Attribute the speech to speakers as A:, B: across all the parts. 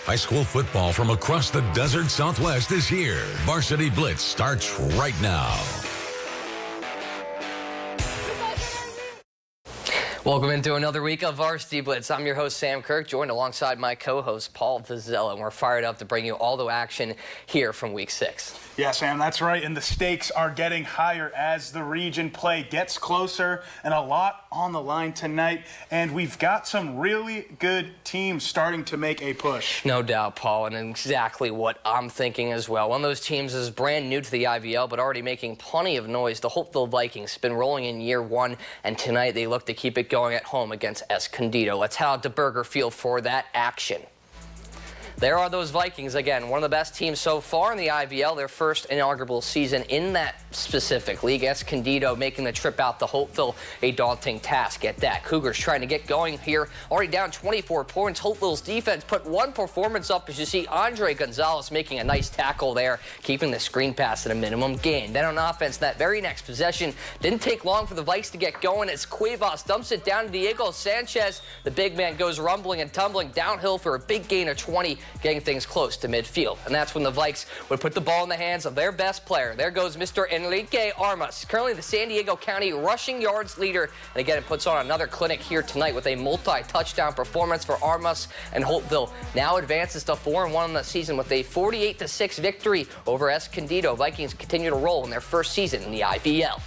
A: High school football from across the desert Southwest is here. Varsity Blitz starts right now.
B: Welcome into another week of Varsity Blitz. I'm your host, Sam Kirk, joined alongside my co-host, Paul Vizella, and we're fired up to bring you all the action here from Week 6.
C: Yeah, Sam, that's right, and the stakes are getting higher as the region play gets closer, and a lot on the line tonight, and we've got some really good teams starting to make a push.
B: No doubt, Paul, and exactly what I'm thinking as well. One of those teams is brand new to the IVL, but already making plenty of noise. The Hopeville Vikings been rolling in year one, and tonight they look to keep it going at home against Escondido. Let's head out to Burger Field for that action. There are those Vikings again, one of the best teams so far in the IVL, their first inaugural season in that specific league. Escondido making the trip out to Hopeville a daunting task at that. Cougars trying to get going here, already down 24 points. Hopeville's defense put one performance up as you see Andre Gonzalez making a nice tackle there, keeping the screen pass at a minimum gain. Then on offense, that very next possession, didn't take long for the Vikes to get going as Cuevas dumps it down to Diego Sanchez. The big man goes rumbling and tumbling downhill for a big gain of 20. Getting things close to midfield. And that's when the Vikes would put the ball in the hands of their best player. There goes Mr. Enrique Armas, currently the San Diego County rushing yards leader. And again, it puts on another clinic here tonight with a multi-touchdown performance for Armas, and Hopeville now advances to 4-1 in the season with a 48-6 victory over Escondido. Vikings continue to roll in their first season in the IVL.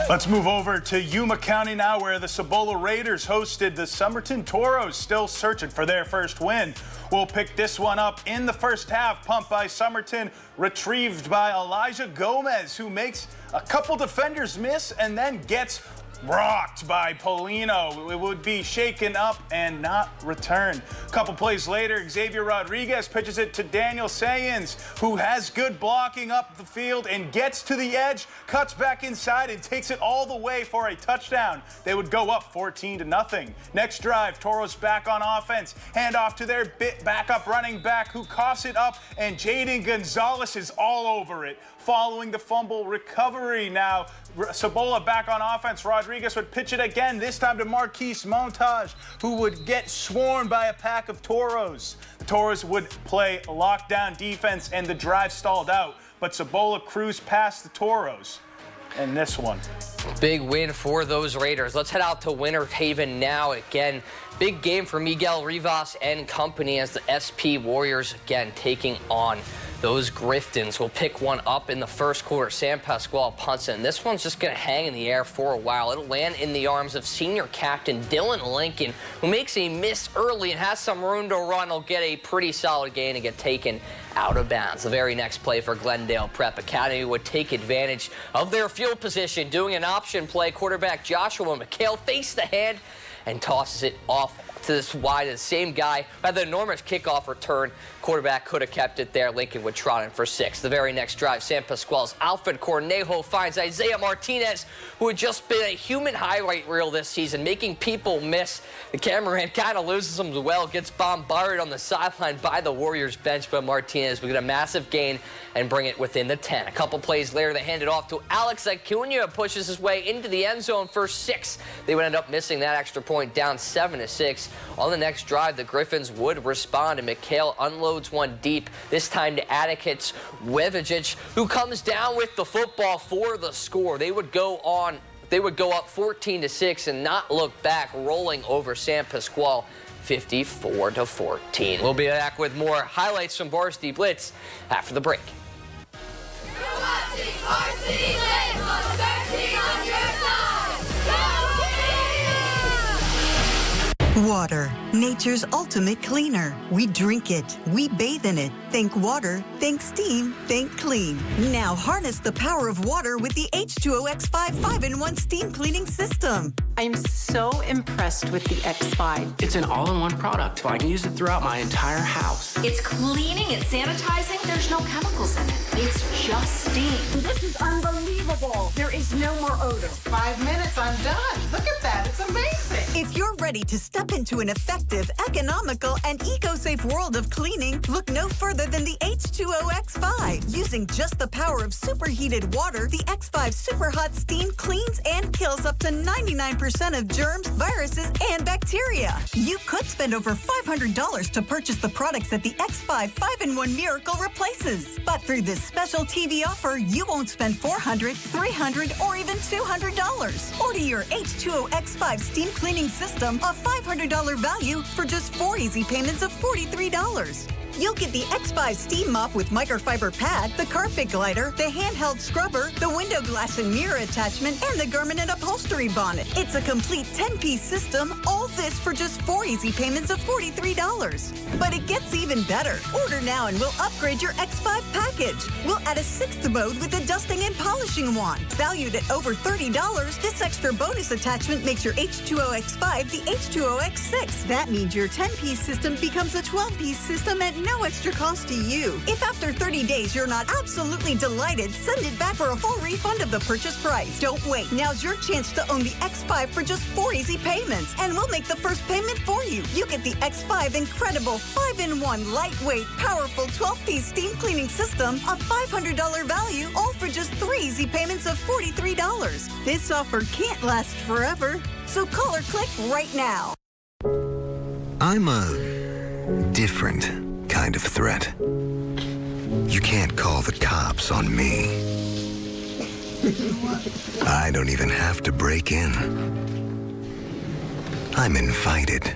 C: Let's move over to Yuma County now, where the Cibola Raiders hosted the Somerton Toros, still searching for their first win. We'll pick this one up in the first half. Pumped by Somerton, retrieved by Elijah Gomez, who makes a couple defenders miss and then gets rocked by Polino. It would be shaken up and not returned. A couple plays later, Xavier Rodriguez pitches it to Daniel Sayans, who has good blocking up the field and gets to the edge, cuts back inside and takes it all the way for a touchdown. They would go up 14-0. Next drive, Toros back on offense. Hand off to their backup running back, who coughs it up, and Jaden Gonzalez is all over it. Following the fumble recovery now, Cibola back on offense. Rodriguez would pitch it again, this time to Marquise Montage, who would get swarmed by a pack of Toros. The Toros would play lockdown defense and the drive stalled out, but Cibola cruised past the Toros. And this one.
B: Big win for those Raiders. Let's head out to Winter Haven now. Again, big game for Miguel Rivas and company as the SP Warriors again taking on those Griftons. Will pick one up in the first quarter. Sam Pasquale punts it, and this one's just going to hang in the air for a while. It'll land in the arms of senior captain Dylan Lincoln, who makes a miss early and has some room to run. He'll get a pretty solid gain and get taken out of bounds. The very next play for Glendale Prep Academy would take advantage of their field position, doing an option play. Quarterback Joshua McHale fakes the hand and tosses it off to this wide. The same guy had the enormous kickoff return. Quarterback could have kept it there. Lincoln would trot in for 6. The very next drive, San Pasquale's Alfred Cornejo finds Isaiah Martinez, who had just been a human highlight reel this season, making people miss. The cameraman kind of loses him as well, gets bombarded on the sideline by the Warriors bench, but Martinez would get a massive gain and bring it within the 10. A couple plays later, they hand it off to Alex Acuna, pushes his way into the end zone for 6. They would end up missing that extra point, down 7-6. On the next drive, the Griffins would respond, and McHale unloads one deep, this time to Atticus Wevijic, who comes down with the football for the score. They would go up 14-6 and not look back, rolling over San Pasquale 54-14. We'll be back with more highlights from Varsity Blitz after the break.
D: You're watching Varsity Blitz on 13 on your side. Go
E: Water, nature's ultimate cleaner. We drink it, we bathe in it. Think water, think steam, think clean. Now harness the power of water with the H2O X5 5-in-1 steam cleaning system.
F: I'm so impressed with the X5.
G: It's an all-in-one product, so I can use it throughout my entire house.
H: It's cleaning, it's sanitizing, there's no chemicals in it. It's just steam.
F: This is unbelievable. There is no more odor.
I: 5 minutes, I'm done. Look at that, it's amazing.
E: If you're ready to step into an effective, economical, and eco-safe world of cleaning, look no further than the H2O X5. Using just the power of superheated water, the X5 Super Hot Steam cleans and kills up to 99% of germs, viruses, and bacteria. You could spend over $500 to purchase the products that the X5 5-in-1 Miracle replaces. But through this special TV offer, you won't spend $400, $300, or even $200. Order your H2O X5 Steam Cleaning System, a $500 value, for just 4 easy payments of $43. You'll get the X5 Steam Mop with microfiber pad, the carpet glider, the handheld scrubber, the window glass and mirror attachment, and the garment and upholstery bonnet. It's a complete 10-piece system, all this for just 4 easy payments of $43. But it gets even better. Order now and we'll upgrade your X5 package. We'll add a 6th mode with a dusting and polishing wand. Valued at over $30, this extra bonus attachment makes your H2O X5 the H2O X6. That means your 10-piece system becomes a 12-piece system at no extra cost to you. If after 30 days you're not absolutely delighted, send it back for a full refund of the purchase price. Don't wait. Now's your chance to own the X5 for just 4 easy payments, and we'll make the first payment for you. You get the X5 incredible 5-in-1 lightweight, powerful 12-piece steam cleaning system, a $500 value, all for just 3 easy payments of $43. This offer can't last forever, so call or click right now.
I: I'm a different kind of threat. You can't call the cops on me. I don't even have to break in. I'm invited.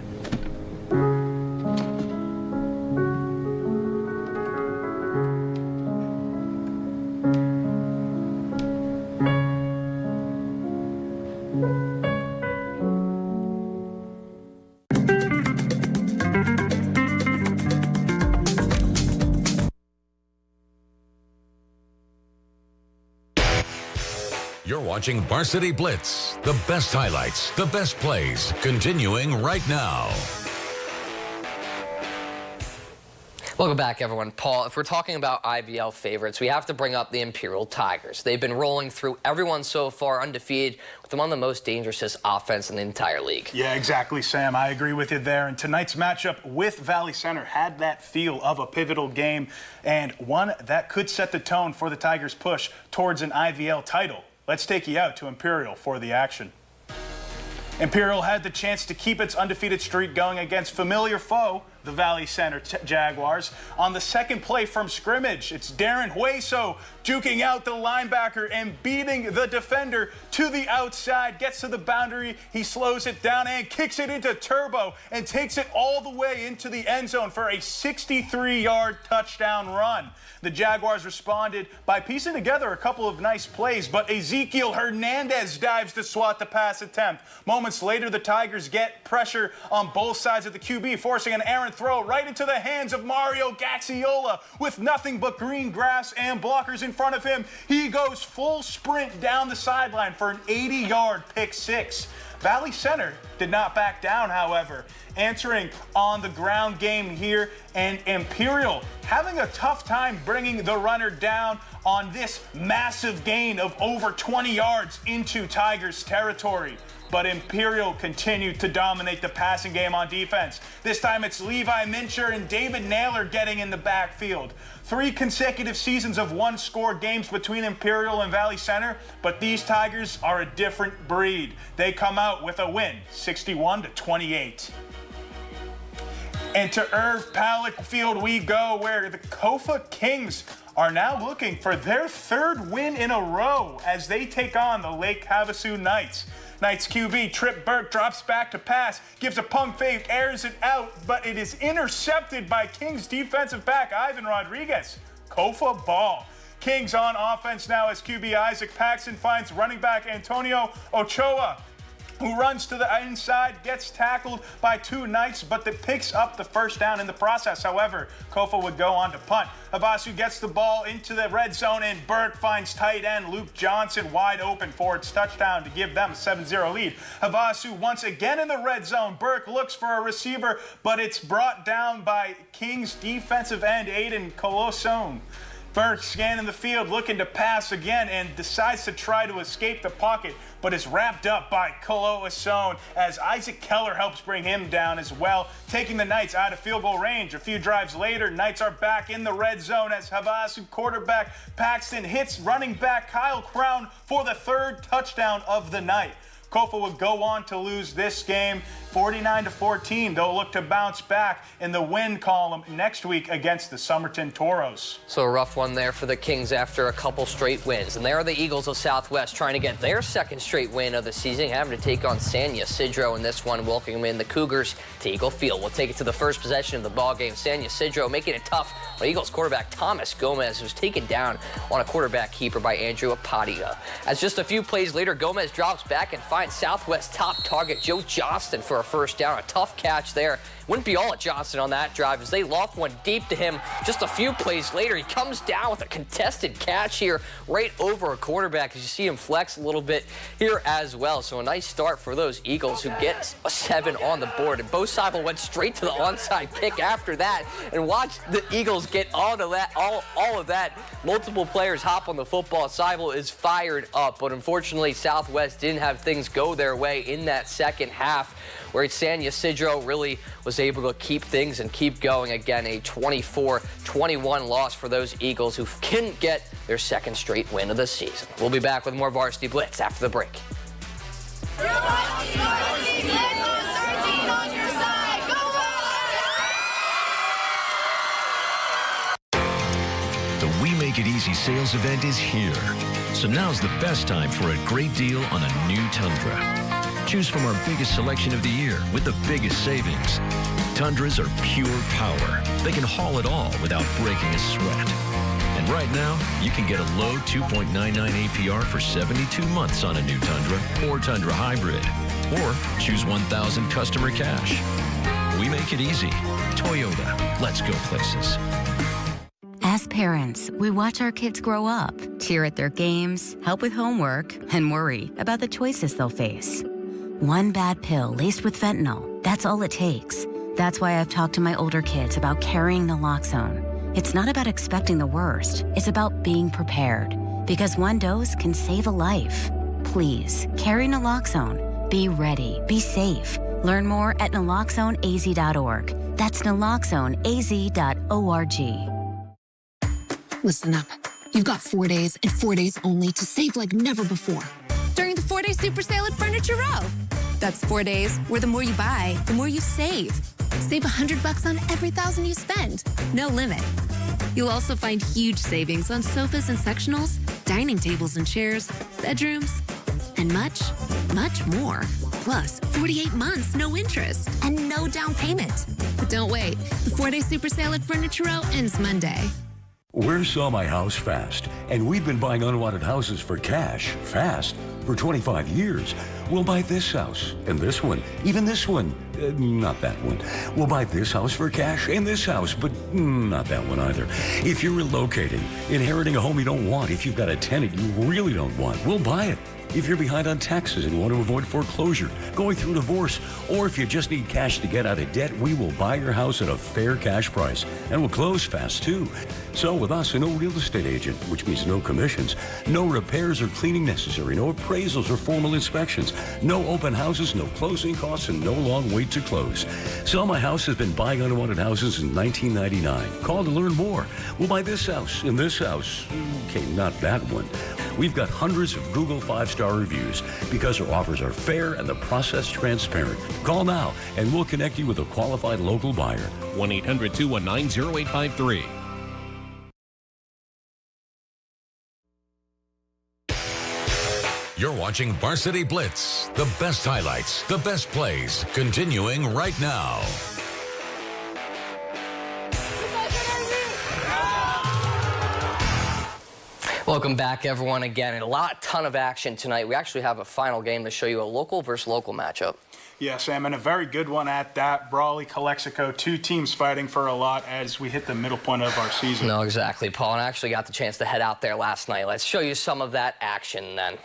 A: You're watching Varsity Blitz. The best highlights, the best plays, continuing right now.
B: Welcome back, everyone. Paul, if we're talking about IVL favorites, we have to bring up the Imperial Tigers. They've been rolling through everyone so far, undefeated, with them on the most dangerous offense in the entire league.
C: Yeah, exactly, Sam. I agree with you there. And tonight's matchup with Valley Center had that feel of a pivotal game and one that could set the tone for the Tigers' push towards an IVL title. Let's take you out to Imperial for the action. Imperial had the chance to keep its undefeated streak going against familiar foe, the Valley Center Jaguars. On the second play from scrimmage, it's Darren Hueso juking out the linebacker and beating the defender to the outside, gets to the boundary, he slows it down and kicks it into turbo and takes it all the way into the end zone for a 63-yard touchdown run. The Jaguars responded by piecing together a couple of nice plays, but Ezekiel Hernandez dives to swat the pass attempt. Moments later, the Tigers get pressure on both sides of the QB, forcing an errant throw right into the hands of Mario Gaxiola. With nothing but green grass and blockers in front of him, he goes full sprint down the sideline for an 80-yard pick six. Valley Center did not back down, however, answering on the ground game here, and Imperial having a tough time bringing the runner down on this massive gain of over 20 yards into Tigers territory. But Imperial continued to dominate the passing game on defense. This time it's Levi Mincher and David Naylor getting in the backfield. 3 consecutive seasons of one-score games between Imperial and Valley Center, but these Tigers are a different breed. They come out with a win, 61-28. And to Irv Palak Field we go, where the Kofa Kings are now looking for their 3rd win in a row as they take on the Lake Havasu Knights. Knights QB Trip Burke drops back to pass, gives a pump fake, airs it out, but it is intercepted by Kings defensive back Ivan Rodriguez. Kofa ball. Kings on offense now as QB Isaac Paxton finds running back Antonio Ochoa, who runs to the inside, gets tackled by 2 Knights, but that picks up the first down in the process. However, Kofa would go on to punt. Havasu gets the ball into the red zone, and Burke finds tight end Luke Johnson wide open for its touchdown to give them a 7-0 lead. Havasu once again in the red zone. Burke looks for a receiver, but it's brought down by Kings defensive end Aiden Colosone. Burke scanning the field, looking to pass again, and decides to try to escape the pocket, but is wrapped up by Coloasone as Isaac Keller helps bring him down as well, taking the Knights out of field goal range. A few drives later, Knights are back in the red zone as Havasu quarterback Paxton hits running back Kyle Crown for the third touchdown of the night. Kofa would go on to lose this game 49-14. They'll look to bounce back in the win column next week against the Somerton Toros.
B: So a rough one there for the Kings after a couple straight wins. And there are the Eagles of Southwest trying to get their second straight win of the season, having to take on San Ysidro in this one, welcoming in the Cougars to Eagle Field. We'll take it to the first possession of the ball game. San Ysidro making it tough on Eagles quarterback Thomas Gomez, who's taken down on a quarterback keeper by Andrew Apadia. As just a few plays later, Gomez drops back and finds Southwest top target Joe Johnston for a first down. A tough catch there. Wouldn't be all at Johnston on that drive as they loft one deep to him. Just a few plays later, he comes down with a contested catch here right over a quarterback as you see him flex a little bit here as well. So a nice start for those Eagles who get a 7 on the board. And Bo Seibel went straight to the onside kick after that and watch the Eagles get all of that. Multiple players hop on the football. Seibel is fired up, but unfortunately Southwest didn't have things go their way in that second half, where San Ysidro really was able to keep things and keep going. Again, a 24-21 loss for those Eagles who couldn't get their second straight win of the season. We'll be back with more Varsity Blitz after the break.
J: The We Make It Easy sales event is here. So now's the best time for a great deal on a new Tundra. Choose from our biggest selection of the year with the biggest savings. Tundras are pure power. They can haul it all without breaking a sweat. And right now, you can get a low 2.99 APR for 72 months on a new Tundra or Tundra Hybrid. Or choose 1,000 customer cash. We make it easy. Toyota. Let's go places.
K: As parents, we watch our kids grow up, cheer at their games, help with homework, and worry about the choices they'll face. One bad pill laced with fentanyl, that's all it takes. That's why I've talked to my older kids about carrying naloxone. It's not about expecting the worst, it's about being prepared. Because one dose can save a life. Please, carry naloxone. Be ready, be safe. Learn more at naloxoneaz.org. That's naloxoneaz.org.
L: Listen up. You've got 4 days and 4 days only to save like never before. During the 4-day super sale at Furniture Row. That's 4 days where the more you buy, the more you save. Save $100 on every $1,000 you spend. No limit. You'll also find huge savings on sofas and sectionals, dining tables and chairs, bedrooms, and much, much more. Plus, 48 months, no interest, and no down payment. But don't wait. The 4-day super sale at Furniture Row ends Monday.
M: We're Sell My House Fast, and we've been buying unwanted houses for cash, fast, for 25 years. We'll buy this house, and this one, even this one, not that one. We'll buy this house for cash, and this house, but not that one either. If you're relocating, inheriting a home you don't want, if you've got a tenant you really don't want, we'll buy it. If you're behind on taxes and want to avoid foreclosure, going through divorce, or if you just need cash to get out of debt, we will buy your house at a fair cash price. And we'll close fast, too. So with us, no real estate agent, which means no commissions, no repairs or cleaning necessary, no appraisals or formal inspections, no open houses, no closing costs, and no long wait to close. Sell My House has been buying unwanted houses since 1999. Call to learn more. We'll buy this house and this house. Okay, not that one. We've got hundreds of Google 5-star reviews because our offers are fair and the process transparent. Call now and we'll connect you with a qualified local buyer.
N: 1-800-219-0853.
A: You're watching Varsity Blitz. The best highlights, the best plays, continuing right now.
B: Welcome back, everyone, again. And a ton of action tonight. We actually have a final game to show you, a local versus local matchup.
C: Yeah, Sam, and a very good one at that. Brawley, Calexico, two teams fighting for a lot as we hit the middle point of our season.
B: No, exactly, Paul. And I actually got the chance to head out there last night. Let's show you some of that action then.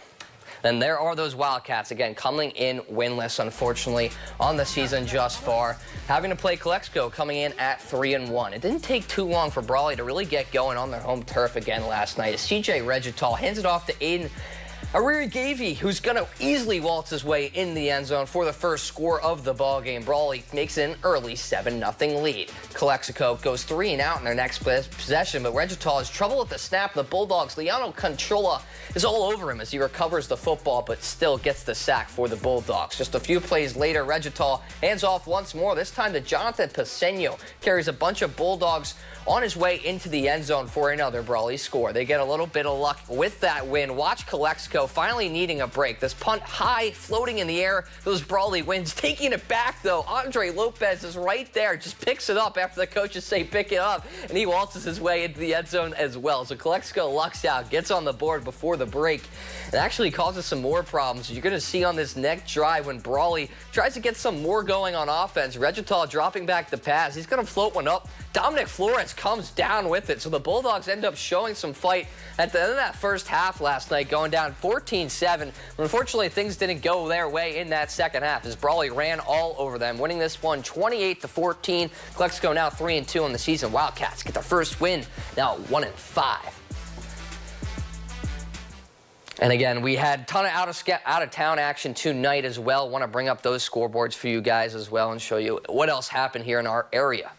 B: Then there are those Wildcats, again, coming in winless, unfortunately, on the season just far. Having to play Calexico, coming in at 3-1. It didn't take too long for Brawley to really get going on their home turf again last night. CJ Regital hands it off to Aiden Ariri-Gavey, who's going to easily waltz his way in the end zone for the first score of the ballgame. Brawley makes an early 7-0 lead. Calexico goes 3 and out in their next possession, but Regital has trouble with the snap. The Bulldogs, Leonardo Conchola is all over him as he recovers the football, but still gets the sack for the Bulldogs. Just a few plays later, Regital hands off once more, this time to Jonathan Paseño. Carries a bunch of Bulldogs on his way into the end zone for another Brawley score. They get a little bit of luck with that win. Watch Calexico finally needing a break. This punt high, floating in the air. Those Brawley wins. Taking it back, though, Andre Lopez is right there. Just picks it up after the coaches say pick it up, and he waltzes his way into the end zone as well. So Calexico lucks out, gets on the board before the break. It actually causes some more problems. You're going to see on this next drive when Brawley tries to get some more going on offense. Regital dropping back the pass. He's going to float one up. Dominic Flores comes down with it. So the Bulldogs end up showing some fight at the end of that first half last night, going down 14-7. But unfortunately, things didn't go their way in that second half as Brawley ran all over them, winning this one 28-14. Calexico now 3-2 on the season. Wildcats get their first win, now 1-5. And again, we had a ton of out-of-town action tonight as well. Want to bring up those scoreboards for you guys as well and show you what else happened here in our area.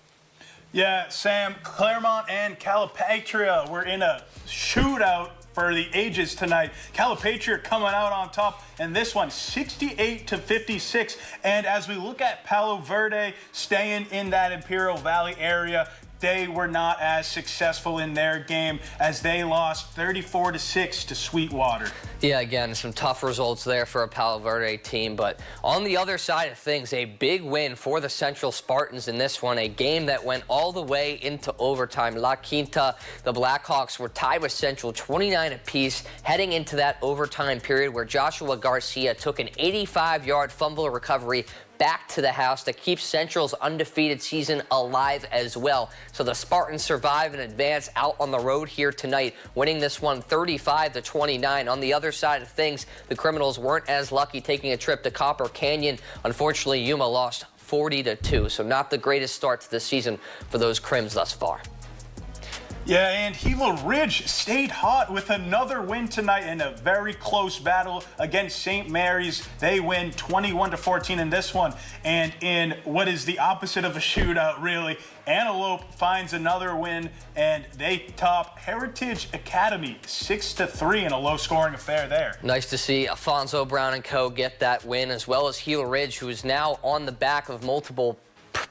C: Yeah, Sam, Claremont and Calipatria were in a shootout for the ages tonight. Calipatria coming out on top, and this one 68-56. And as we look at Palo Verde staying in that Imperial Valley area, they were not as successful in their game as they lost 34-6 to Sweetwater.
B: Yeah, again, some tough results there for a Palo Verde team. But on the other side of things, a big win for the Central Spartans in this one, a game that went all the way into overtime. La Quinta, the Blackhawks were tied with Central 29 apiece heading into that overtime period where Joshua Garcia took an 85-yard fumble recovery back to the house to keep Central's undefeated season alive as well. So the Spartans survive and advance out on the road here tonight, winning this one 35-29. On the other side of things, the Criminals weren't as lucky taking a trip to Copper Canyon. Unfortunately, Yuma lost 40-2, so not the greatest start to the season for those Crims thus far.
C: Yeah, and Gila Ridge stayed hot with another win tonight in a very close battle against St. Mary's. They win 21-14 in this one. And in what is the opposite of a shootout, really, Antelope finds another win, and they top Heritage Academy 6-3 in a low-scoring affair there.
B: Nice to see Alfonso Brown and co. get that win, as well as Gila Ridge, who is now on the back of multiple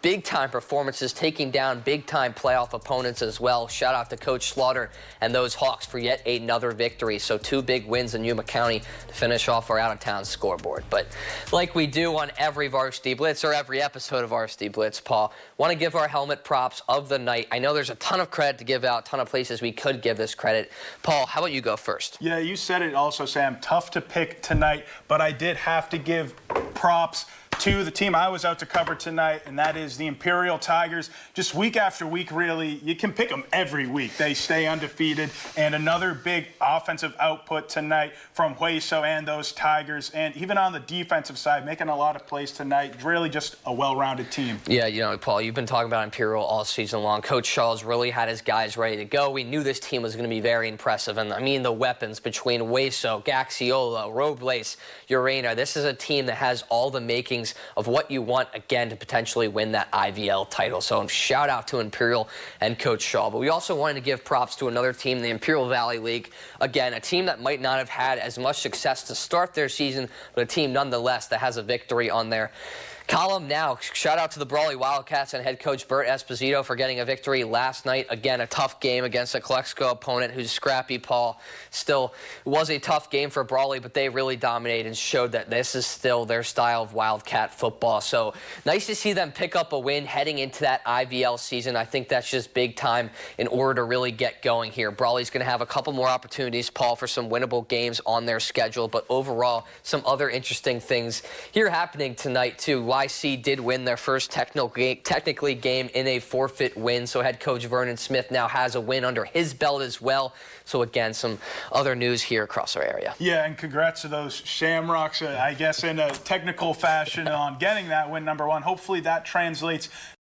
B: big-time performances, taking down big-time playoff opponents as well. Shout out to Coach Slaughter and those Hawks for yet another victory. So 2 big wins in Yuma County to finish off our out-of-town scoreboard. But like we do on every Varsity Blitz or every episode of Varsity Blitz, Paul, want to give our helmet props of the night. I know there's a ton of credit to give out, a ton of places we could give this credit. Paul, how about you go first?
C: Yeah, you said it also, Sam. Tough to pick tonight, but I did have to give props to the team I was out to cover tonight, and that is the Imperial Tigers. Just week after week, really, you can pick them every week. They stay undefeated, and another big offensive output tonight from Hueso and those Tigers, and even on the defensive side, making a lot of plays tonight. Really just a well-rounded team. Yeah,
B: you know, Paul, you've been talking about Imperial all season long. Coach Charles really had his guys ready to go. We knew this team was going to be very impressive, and I mean the weapons between Hueso, Gaxiola, Robles, Urena. This is a team that has all the makings of what you want, again, to potentially win that IVL title. So shout out to Imperial and Coach Shaw. But we also wanted to give props to another team, the Imperial Valley League. Again, a team that might not have had as much success to start their season, but a team nonetheless that has a victory on their column now. Shout out to the Brawley Wildcats and head coach Bert Esposito for getting a victory last night. Again, a tough game against a Calexico opponent who's scrappy, Paul. Still, it was a tough game for Brawley, but they really dominated and showed that this is still their style of Wildcat football. So nice to see them pick up a win heading into that IVL season. I think that's just big time in order to really get going here. Brawley's going to have a couple more opportunities, Paul, for some winnable games on their schedule, but overall, some other interesting things here happening tonight, too. YC did win their first technically game in a forfeit win. So head coach Vernon Smith now has a win under his belt as well. So again, some other news here across our area.
C: Yeah, and congrats to those Shamrocks, I guess, in a technical fashion on getting that win, number one. Hopefully that translates